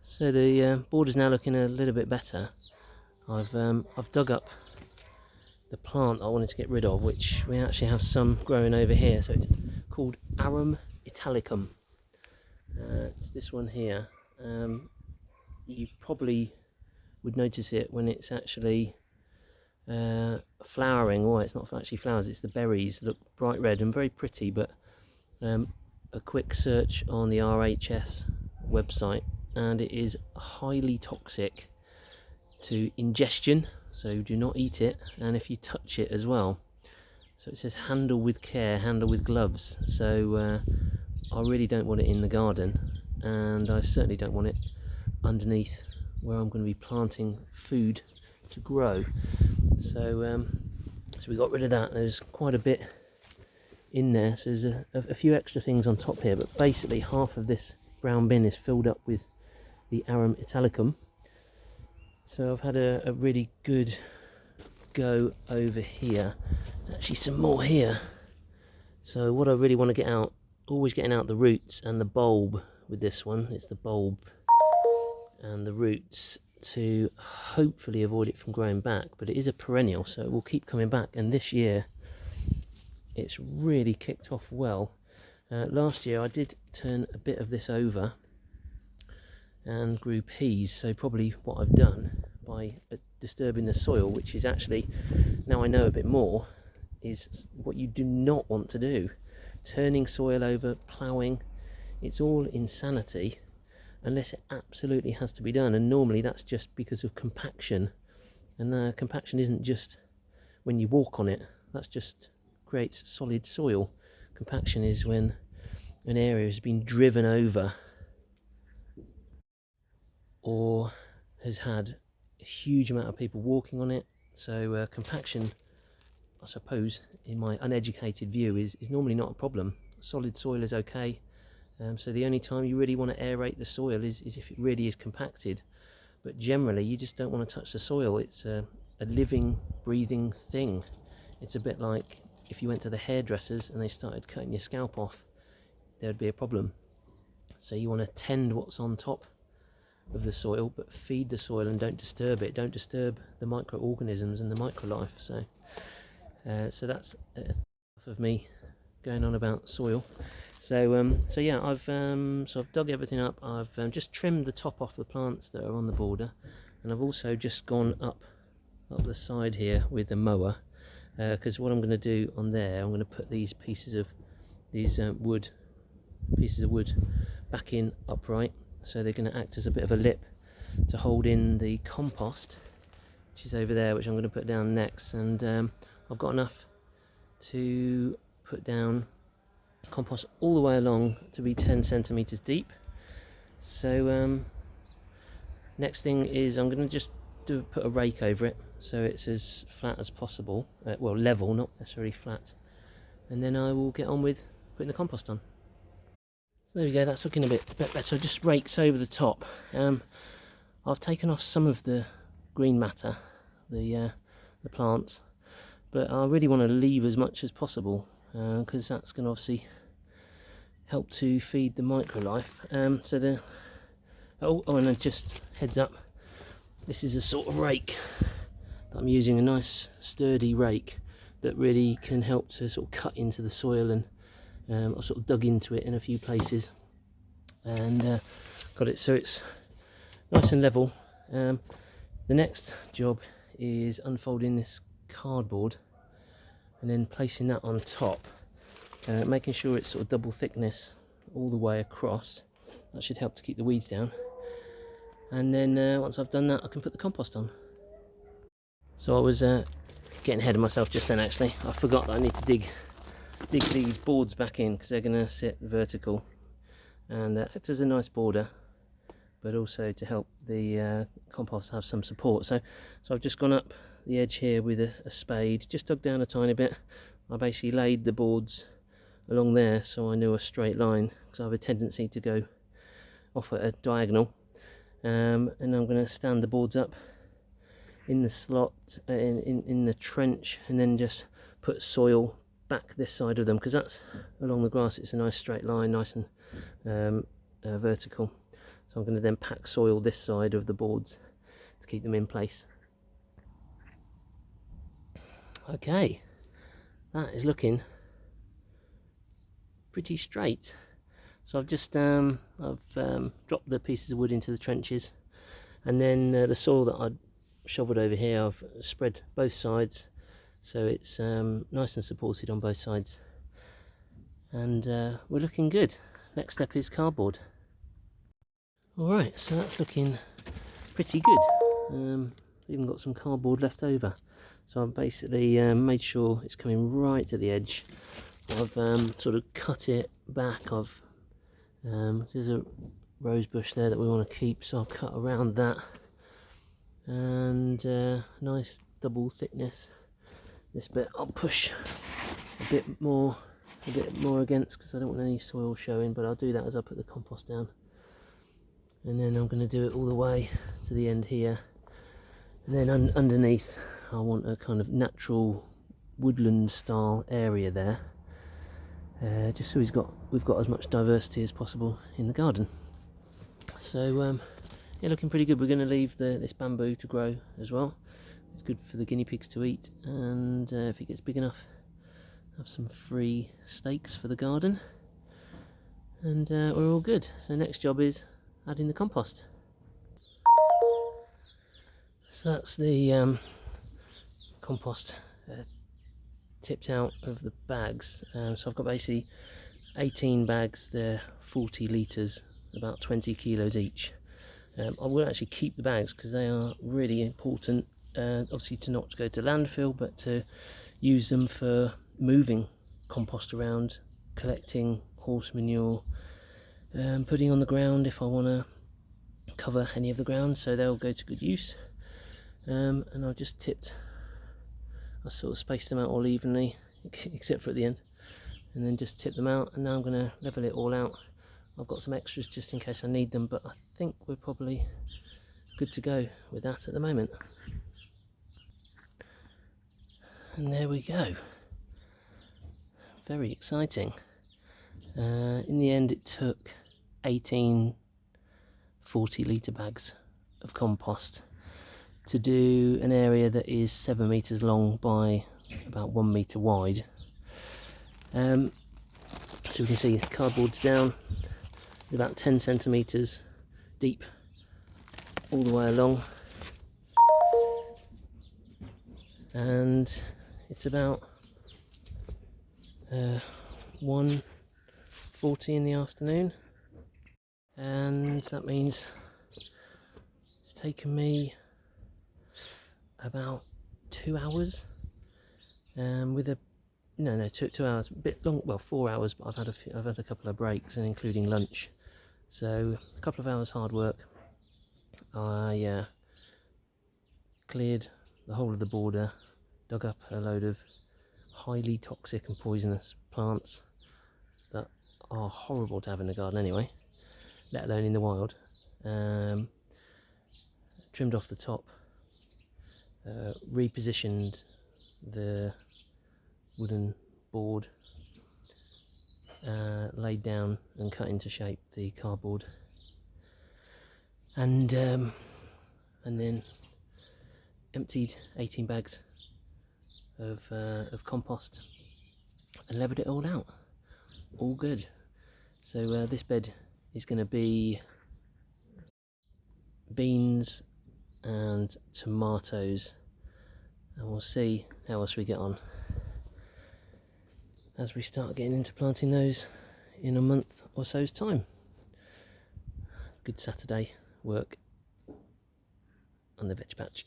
So the border's now looking a little bit better. I've dug up the plant I wanted to get rid of, which we actually have some growing over here. So it's called Arum italicum. It's this one here. You probably would notice it when it's actually flowering. Well, it's not actually flowers, it's the berries look bright red and very pretty, but a quick search on the RHS website and it is highly toxic to ingestion, so do not eat it, and if you touch it as well. So it says handle with care, handle with gloves. So I really don't want it in the garden, and I certainly don't want it underneath where I'm going to be planting food to grow. So so we got rid of that. There's quite a bit in there, so there's a few extra things on top here, but basically half of this brown bin is filled up with the Arum italicum. So I've had a really good go over here. There's actually some more here. So what I really want to get out, always getting out the roots and the bulb with this one. It's the bulb and the roots to hopefully avoid it from growing back, but it is a perennial, so it will keep coming back, and this year it's really kicked off well. Last year I did turn a bit of this over and grew peas, so probably what I've done by disturbing the soil, which is actually, now I know a bit more, is what you do not want to do. Turning soil over, ploughing, it's all insanity unless it absolutely has to be done, and normally that's just because of compaction, and compaction isn't just when you walk on it, that's just creates solid soil. Compaction is when an area has been driven over or has had a huge amount of people walking on it. So compaction, I suppose, in my uneducated view, is normally not a problem. Solid soil is okay. So the only time you really want to aerate the soil is if it really is compacted, but generally you just don't want to touch the soil. It's a living, breathing thing. It's a bit like if you went to the hairdressers and they started cutting your scalp off, there would be a problem. So you want to tend what's on top of the soil, but feed the soil and don't disturb it. Don't disturb the microorganisms and the microlife. So so that's enough of me going on about soil. So so yeah, I've dug everything up. I've just trimmed the top off the plants that are on the border, and I've also just gone up the side here with the mower, because what I'm going to do on there, I'm going to put these pieces of wood back in upright, so they're going to act as a bit of a lip to hold in the compost, which is over there, which I'm going to put down next. And I've got enough to put down compost all the way along to be 10 centimeters deep. So next thing is I'm going to just put a rake over it so it's as flat as possible, well, level, not necessarily flat, and then I will get on with putting the compost on. So there we go, that's looking a bit better. Just rakes over the top. I've taken off some of the green matter, the plants, but I really want to leave as much as possible, because that's going to obviously help to feed the microlife. So the and then just heads up, this is a sort of rake that I'm using, a nice sturdy rake that really can help to sort of cut into the soil, and I've sort of dug into it in a few places and got it so it's nice and level. The next job is unfolding this cardboard and then placing that on top, making sure it's sort of double thickness all the way across. That should help to keep the weeds down, and then once I've done that, I can put the compost on. So I was getting ahead of myself just then. Actually, I forgot that I need to dig these boards back in, because they're going to sit vertical and act as a nice border, but also to help the compost have some support. So I've just gone up the edge here with a spade, just dug down a tiny bit. I basically laid the boards along there so I knew a straight line, because I have a tendency to go off at a diagonal, and I'm going to stand the boards up in the slot, in the trench, and then just put soil back this side of them, because that's along the grass, it's a nice straight line, nice and vertical. So I'm going to then pack soil this side of the boards to keep them in place. Okay, that is looking pretty straight. So I've just dropped the pieces of wood into the trenches, and then the soil that I shoveled over here I've spread both sides, so it's nice and supported on both sides, and we're looking good. Next step is cardboard. Alright, so that's looking pretty good. Even got some cardboard left over, so I've basically made sure it's coming right to the edge. I've sort of cut it back. There's a rose bush there that we want to keep, so I'll cut around that, and nice double thickness. This bit I'll push a bit more against, because I don't want any soil showing, but I'll do that as I put the compost down. And then I'm going to do it all the way to the end here, and then underneath I want a kind of natural woodland style area there, just so we've got as much diversity as possible in the garden. So yeah, looking pretty good. We're going to leave this bamboo to grow as well. It's good for the guinea pigs to eat, and if it gets big enough, have some free steaks for the garden, and we're all good. So next job is adding the compost. So that's the compost tipped out of the bags. So I've got basically 18 bags, they're 40 litres, about 20 kilos each. I will actually keep the bags because they are really important, obviously to not go to landfill, but to use them for moving compost around, collecting horse manure, putting on the ground if I want to cover any of the ground, so they'll go to good use. And I've just I sort of spaced them out all evenly, except for at the end, and then just tip them out, and now I'm going to level it all out. I've got some extras just in case I need them, but I think we're probably good to go with that at the moment. And there we go. Very exciting. In the end it took 18 40-litre bags of compost to do an area that is 7 metres long by about 1 metre wide. So we can see the cardboard's down about 10 centimetres deep all the way along, and it's about 1:40 in the afternoon, and that means it's taken me about 2 hours, with a 2 hours, a bit long, well 4 hours, but I've had a couple of breaks, and including lunch, so a couple of hours hard work. I cleared the whole of the border, dug up a load of highly toxic and poisonous plants that are horrible to have in the garden anyway, let alone in the wild. Trimmed off the top, repositioned the wooden board, laid down and cut into shape the cardboard, and then emptied 18 bags of compost and leveled it all out. All good. So this bed is going to be beans and tomatoes, and we'll see how else we get on as we start getting into planting those in a month or so's time. Good Saturday work on the veg patch.